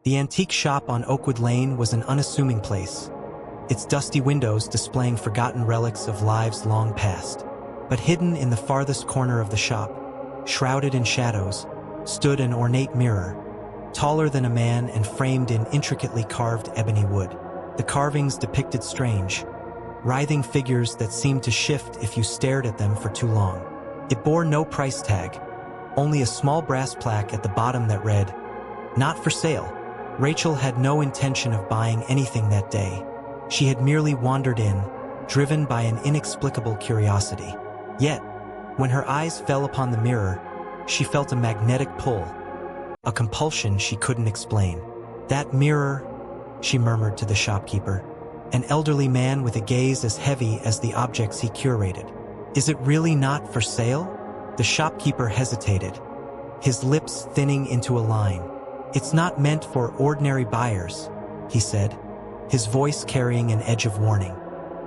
The antique shop on Oakwood Lane was an unassuming place, its dusty windows displaying forgotten relics of lives long past. But hidden in the farthest corner of the shop, shrouded in shadows, stood an ornate mirror, taller than a man and framed in intricately carved ebony wood. The carvings depicted strange, writhing figures that seemed to shift if you stared at them for too long. It bore no price tag, only a small brass plaque at the bottom that read, "Not for sale." Rachel had no intention of buying anything that day. She had merely wandered in, driven by an inexplicable curiosity. Yet, when her eyes fell upon the mirror, she felt a magnetic pull, a compulsion she couldn't explain. "That mirror," she murmured to the shopkeeper, an elderly man with a gaze as heavy as the objects he curated. "Is it really not for sale?" The shopkeeper hesitated, his lips thinning into a line. "It's not meant for ordinary buyers," he said, his voice carrying an edge of warning.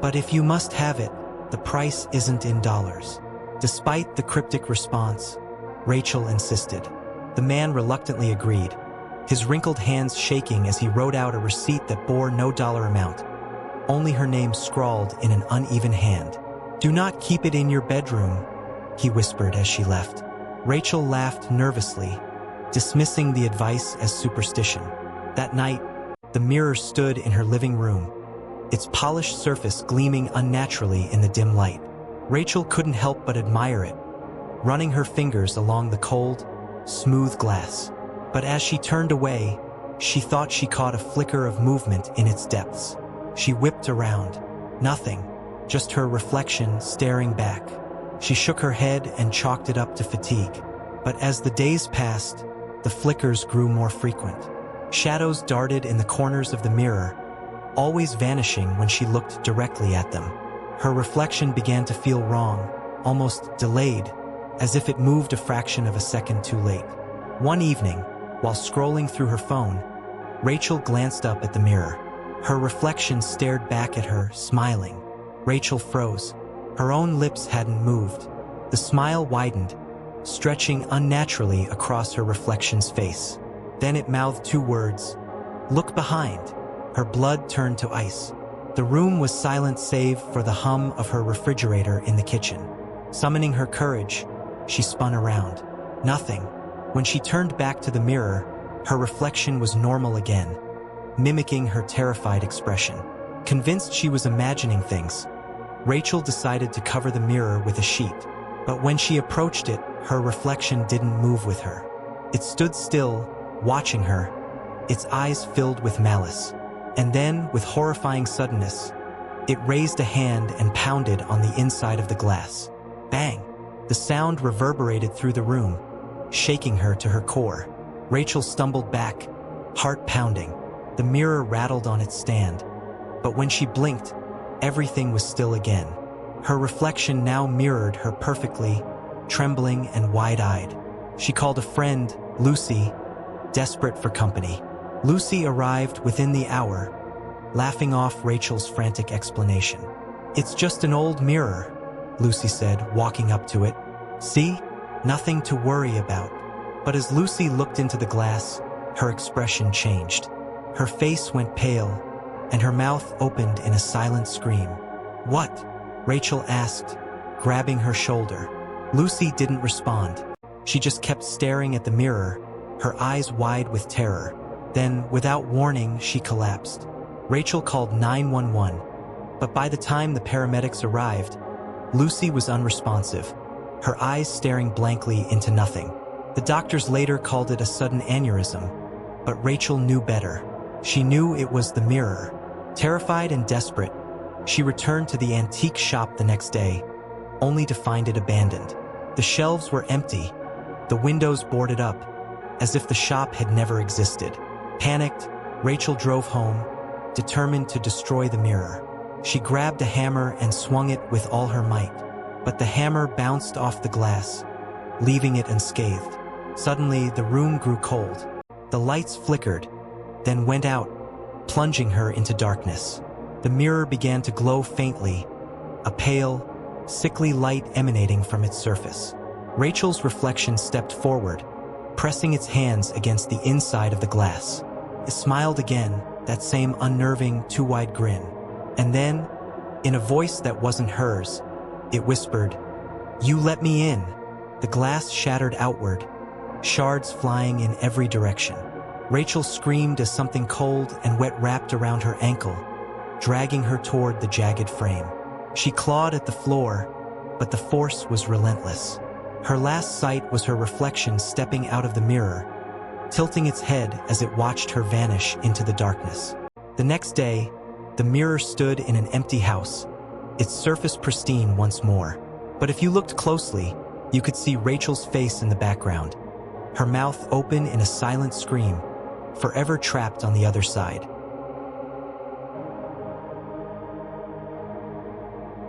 "But if you must have it, the price isn't in dollars." Despite the cryptic response, Rachel insisted. The man reluctantly agreed, his wrinkled hands shaking as he wrote out a receipt that bore no dollar amount, only her name scrawled in an uneven hand. "Do not keep it in your bedroom," he whispered as she left. Rachel laughed nervously, dismissing the advice as superstition. That night, the mirror stood in her living room, its polished surface gleaming unnaturally in the dim light. Rachel couldn't help but admire it, running her fingers along the cold, smooth glass. But as she turned away, she thought she caught a flicker of movement in its depths. She whipped around. Nothing, just her reflection staring back. She shook her head and chalked it up to fatigue. But as the days passed, the flickers grew more frequent. Shadows darted in the corners of the mirror, always vanishing when she looked directly at them. Her reflection began to feel wrong, almost delayed, as if it moved a fraction of a second too late. One evening, while scrolling through her phone, Rachel glanced up at the mirror. Her reflection stared back at her, smiling. Rachel froze. Her own lips hadn't moved. The smile widened, stretching unnaturally across her reflection's face. Then it mouthed two words, "Look behind." Her blood turned to ice. The room was silent save for the hum of her refrigerator in the kitchen. Summoning her courage, she spun around. Nothing. When she turned back to the mirror, her reflection was normal again, mimicking her terrified expression. Convinced she was imagining things, Rachel decided to cover the mirror with a sheet. But when she approached it, her reflection didn't move with her. It stood still, watching her, its eyes filled with malice. And then, with horrifying suddenness, it raised a hand and pounded on the inside of the glass. Bang! The sound reverberated through the room, shaking her to her core. Rachel stumbled back, heart pounding. The mirror rattled on its stand. But when she blinked, everything was still again. Her reflection now mirrored her perfectly, trembling and wide-eyed. She called a friend, Lucy, desperate for company. Lucy arrived within the hour, laughing off Rachel's frantic explanation. "It's just an old mirror," Lucy said, walking up to it. "See? Nothing to worry about." But as Lucy looked into the glass, her expression changed. Her face went pale, and her mouth opened in a silent scream. "What?" Rachel asked, grabbing her shoulder. Lucy didn't respond. She just kept staring at the mirror, her eyes wide with terror. Then, without warning, she collapsed. Rachel called 911, but by the time the paramedics arrived, Lucy was unresponsive, her eyes staring blankly into nothing. The doctors later called it a sudden aneurysm, but Rachel knew better. She knew it was the mirror. Terrified and desperate, she returned to the antique shop the next day, only to find it abandoned. The shelves were empty, the windows boarded up, as if the shop had never existed. Panicked, Rachel drove home, determined to destroy the mirror. She grabbed a hammer and swung it with all her might, but the hammer bounced off the glass, leaving it unscathed. Suddenly, the room grew cold. The lights flickered, then went out, plunging her into darkness. The mirror began to glow faintly, a pale, sickly light emanating from its surface. Rachel's reflection stepped forward, pressing its hands against the inside of the glass. It smiled again, that same unnerving, too-wide grin. And then, in a voice that wasn't hers, it whispered, "You let me in." The glass shattered outward, shards flying in every direction. Rachel screamed as something cold and wet wrapped around her ankle, dragging her toward the jagged frame. She clawed at the floor, but the force was relentless. Her last sight was her reflection stepping out of the mirror, tilting its head as it watched her vanish into the darkness. The next day, the mirror stood in an empty house, its surface pristine once more. But if you looked closely, you could see Rachel's face in the background, her mouth open in a silent scream, forever trapped on the other side.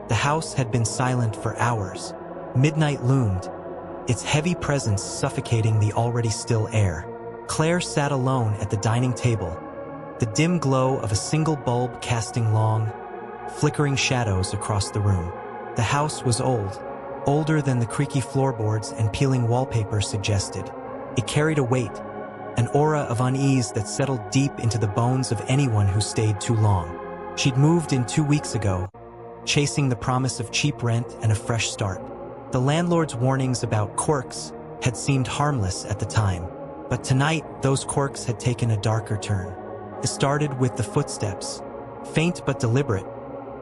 The house had been silent for hours. Midnight loomed, its heavy presence suffocating the already still air. Claire sat alone at the dining table, the dim glow of a single bulb casting long, flickering shadows across the room. The house was old, older than the creaky floorboards and peeling wallpaper suggested. It carried a weight, an aura of unease that settled deep into the bones of anyone who stayed too long. She'd moved in 2 weeks ago, chasing the promise of cheap rent and a fresh start. The landlord's warnings about quirks had seemed harmless at the time, but tonight those quirks had taken a darker turn. It started with the footsteps, faint but deliberate.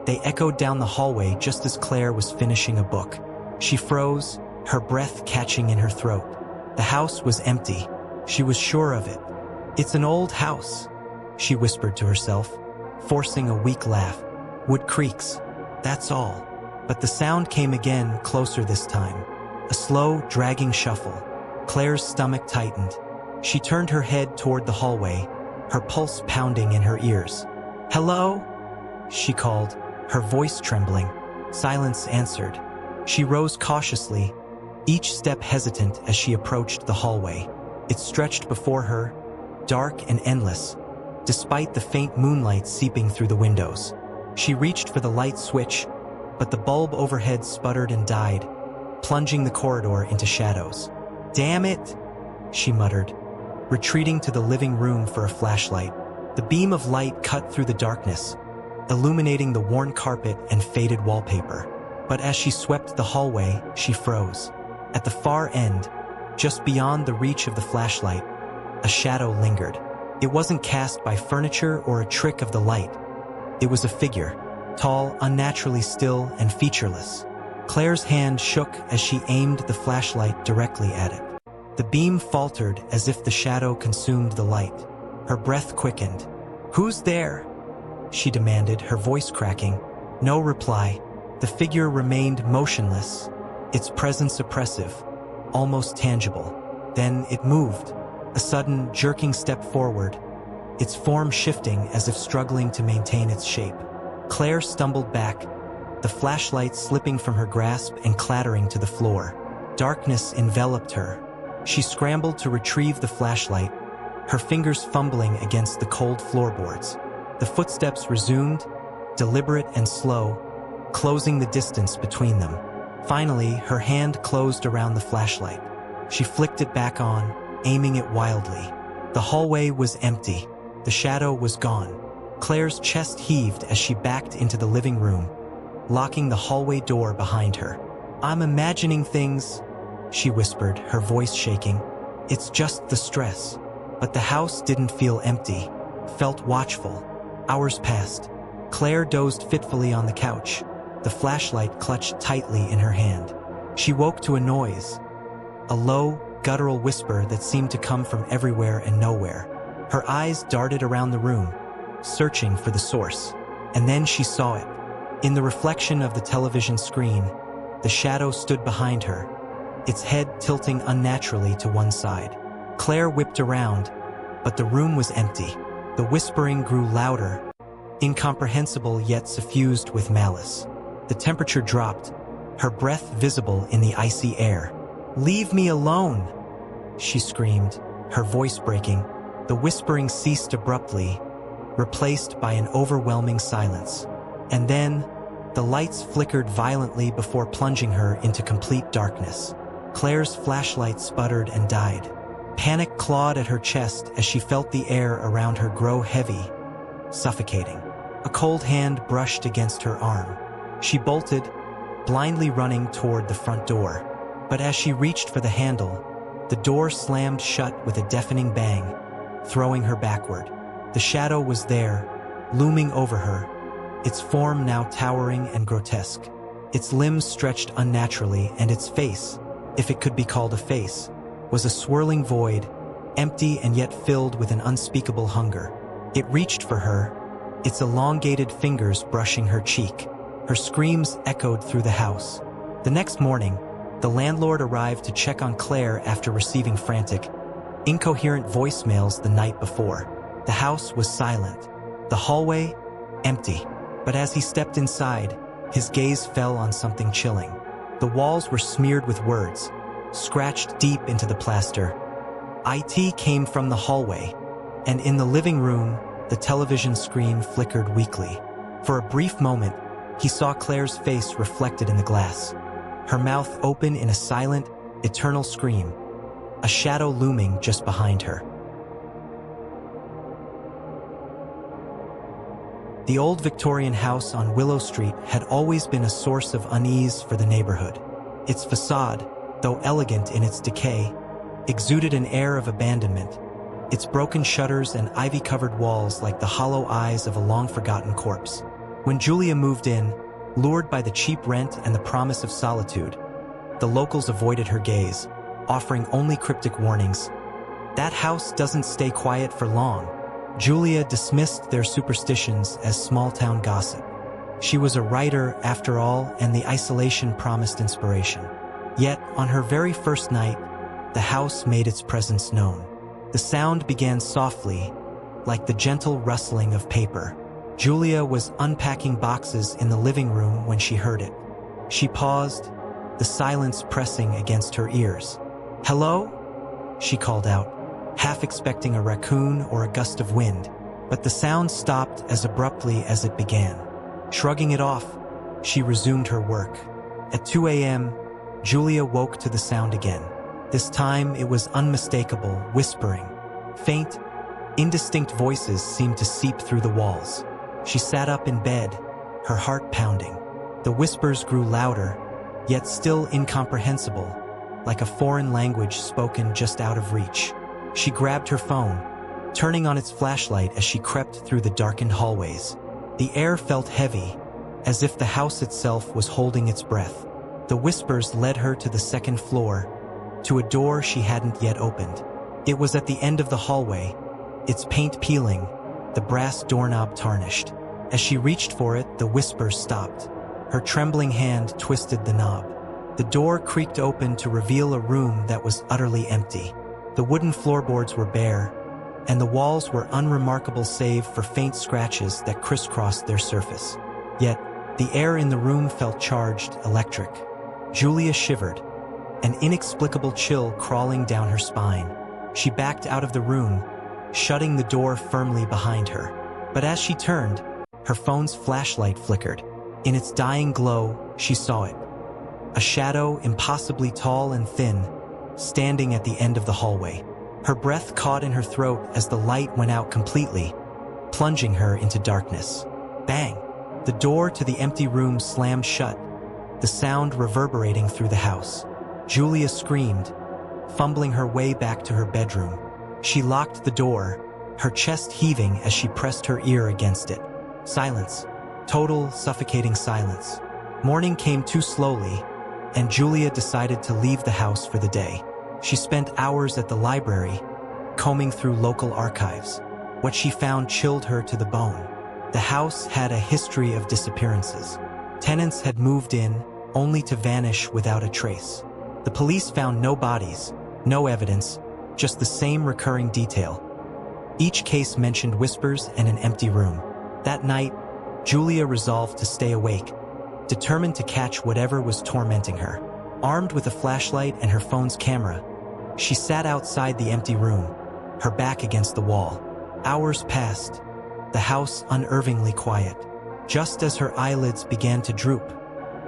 They echoed down the hallway just as Claire was finishing a book. She froze, her breath catching in her throat. The house was empty. She was sure of it. "It's an old house," she whispered to herself, forcing a weak laugh. "Wood creaks, that's all." But the sound came again, closer this time. A slow, dragging shuffle. Claire's stomach tightened. She turned her head toward the hallway, her pulse pounding in her ears. "Hello?" she called, her voice trembling. Silence answered. She rose cautiously, each step hesitant as she approached the hallway. It stretched before her, dark and endless, despite the faint moonlight seeping through the windows. She reached for the light switch, but the bulb overhead sputtered and died, plunging the corridor into shadows. "Damn it," she muttered, retreating to the living room for a flashlight. The beam of light cut through the darkness, illuminating the worn carpet and faded wallpaper. But as she swept the hallway, she froze. At the far end, just beyond the reach of the flashlight, a shadow lingered. It wasn't cast by furniture or a trick of the light. It was a figure, tall, unnaturally still, and featureless. Claire's hand shook as she aimed the flashlight directly at it. The beam faltered as if the shadow consumed the light. Her breath quickened. "Who's there?" she demanded, her voice cracking. No reply. The figure remained motionless, its presence oppressive, almost tangible. Then it moved, a sudden, jerking step forward, its form shifting as if struggling to maintain its shape. Claire stumbled back, the flashlight slipping from her grasp and clattering to the floor. Darkness enveloped her. She scrambled to retrieve the flashlight, her fingers fumbling against the cold floorboards. The footsteps resumed, deliberate and slow, closing the distance between them. Finally, her hand closed around the flashlight. She flicked it back on, aiming it wildly. The hallway was empty. The shadow was gone. Claire's chest heaved as she backed into the living room, locking the hallway door behind her. "I'm imagining things," she whispered, her voice shaking. "It's just the stress." But the house didn't feel empty, felt watchful. Hours passed. Claire dozed fitfully on the couch, the flashlight clutched tightly in her hand. She woke to a noise, a low, guttural whisper that seemed to come from everywhere and nowhere. Her eyes darted around the room, searching for the source. And then she saw it. In the reflection of the television screen, the shadow stood behind her, its head tilting unnaturally to one side. Claire whipped around, but the room was empty. The whispering grew louder, incomprehensible yet suffused with malice. The temperature dropped, her breath visible in the icy air. "Leave me alone!" she screamed, her voice breaking. The whispering ceased abruptly, replaced by an overwhelming silence. And then, the lights flickered violently before plunging her into complete darkness. Claire's flashlight sputtered and died. Panic clawed at her chest as she felt the air around her grow heavy, suffocating. A cold hand brushed against her arm. She bolted, blindly running toward the front door. But as she reached for the handle, the door slammed shut with a deafening bang, throwing her backward. The shadow was there, looming over her, its form now towering and grotesque. Its limbs stretched unnaturally, and its face, if it could be called a face, was a swirling void, empty and yet filled with an unspeakable hunger. It reached for her, its elongated fingers brushing her cheek. Her screams echoed through the house. The next morning, the landlord arrived to check on Claire after receiving frantic, incoherent voicemails the night before. The house was silent, the hallway empty. But as he stepped inside, his gaze fell on something chilling. The walls were smeared with words, scratched deep into the plaster. "IT came from the hallway," and in the living room, the television screen flickered weakly. For a brief moment, he saw Claire's face reflected in the glass, her mouth open in a silent, eternal scream, a shadow looming just behind her. The old Victorian house on Willow Street had always been a source of unease for the neighborhood. Its facade, though elegant in its decay, exuded an air of abandonment, its broken shutters and ivy-covered walls like the hollow eyes of a long-forgotten corpse. When Julia moved in, lured by the cheap rent and the promise of solitude, the locals avoided her gaze, offering only cryptic warnings. "That house doesn't stay quiet for long." Julia dismissed their superstitions as small-town gossip. She was a writer, after all, and the isolation promised inspiration. Yet, on her very first night, the house made its presence known. The sound began softly, like the gentle rustling of paper. Julia was unpacking boxes in the living room when she heard it. She paused, the silence pressing against her ears. "Hello?" she called out, half expecting a raccoon or a gust of wind, but the sound stopped as abruptly as it began. Shrugging it off, she resumed her work. At 2 a.m., Julia woke to the sound again. This time it was unmistakable, whispering. Faint, indistinct voices seemed to seep through the walls. She sat up in bed, her heart pounding. The whispers grew louder, yet still incomprehensible, like a foreign language spoken just out of reach. She grabbed her phone, turning on its flashlight as she crept through the darkened hallways. The air felt heavy, as if the house itself was holding its breath. The whispers led her to the second floor, to a door she hadn't yet opened. It was at the end of the hallway, its paint peeling, the brass doorknob tarnished. As she reached for it, the whispers stopped. Her trembling hand twisted the knob. The door creaked open to reveal a room that was utterly empty. The wooden floorboards were bare, and the walls were unremarkable save for faint scratches that crisscrossed their surface. Yet, the air in the room felt charged, electric. Julia shivered, an inexplicable chill crawling down her spine. She backed out of the room, shutting the door firmly behind her. But as she turned, her phone's flashlight flickered. In its dying glow, she saw it. A shadow, impossibly tall and thin, standing at the end of the hallway. Her breath caught in her throat as the light went out completely, plunging her into darkness. Bang! The door to the empty room slammed shut, the sound reverberating through the house. Julia screamed, fumbling her way back to her bedroom. She locked the door, her chest heaving as she pressed her ear against it. Silence. Total, suffocating silence. Morning came too slowly, and Julia decided to leave the house for the day. She spent hours at the library, combing through local archives. What she found chilled her to the bone. The house had a history of disappearances. Tenants had moved in, only to vanish without a trace. The police found no bodies, no evidence, just the same recurring detail. Each case mentioned whispers and an empty room. That night, Julia resolved to stay awake, determined to catch whatever was tormenting her. Armed with a flashlight and her phone's camera, she sat outside the empty room, her back against the wall. Hours passed, the house unnervingly quiet. Just as her eyelids began to droop,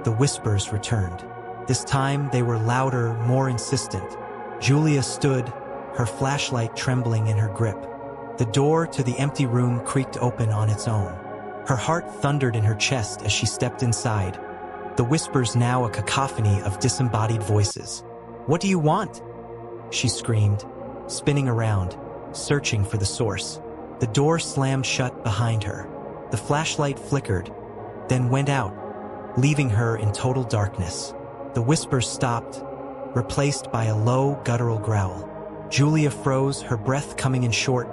the whispers returned. This time they were louder, more insistent. Julia stood, her flashlight trembling in her grip. The door to the empty room creaked open on its own. Her heart thundered in her chest as she stepped inside, the whispers now a cacophony of disembodied voices. "What do you want?" she screamed, spinning around, searching for the source. The door slammed shut behind her. The flashlight flickered, then went out, leaving her in total darkness. The whispers stopped, replaced by a low, guttural growl. Julia froze, her breath coming in short,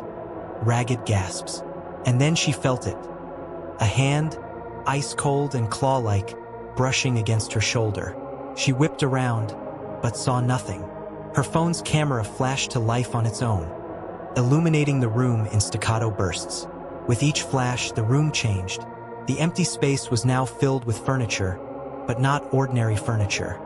ragged gasps. And then she felt it. A hand, ice-cold and claw-like, brushing against her shoulder. She whipped around, but saw nothing. Her phone's camera flashed to life on its own, illuminating the room in staccato bursts. With each flash, the room changed. The empty space was now filled with furniture, but not ordinary furniture.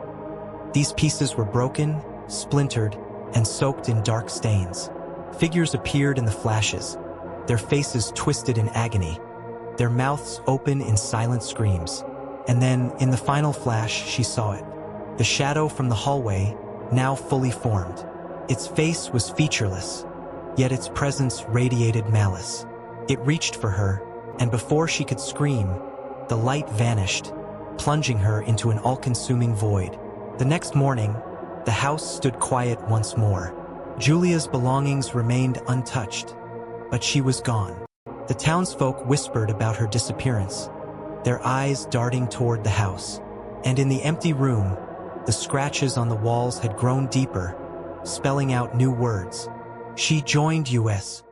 These pieces were broken, splintered, and soaked in dark stains. Figures appeared in the flashes, their faces twisted in agony, their mouths open in silent screams. And then, in the final flash, she saw it. The shadow from the hallway, now fully formed. Its face was featureless, yet its presence radiated malice. It reached for her, and before she could scream, the light vanished, plunging her into an all-consuming void. The next morning, the house stood quiet once more. Julia's belongings remained untouched, but she was gone. The townsfolk whispered about her disappearance, their eyes darting toward the house. And in the empty room, the scratches on the walls had grown deeper, spelling out new words. She joined us.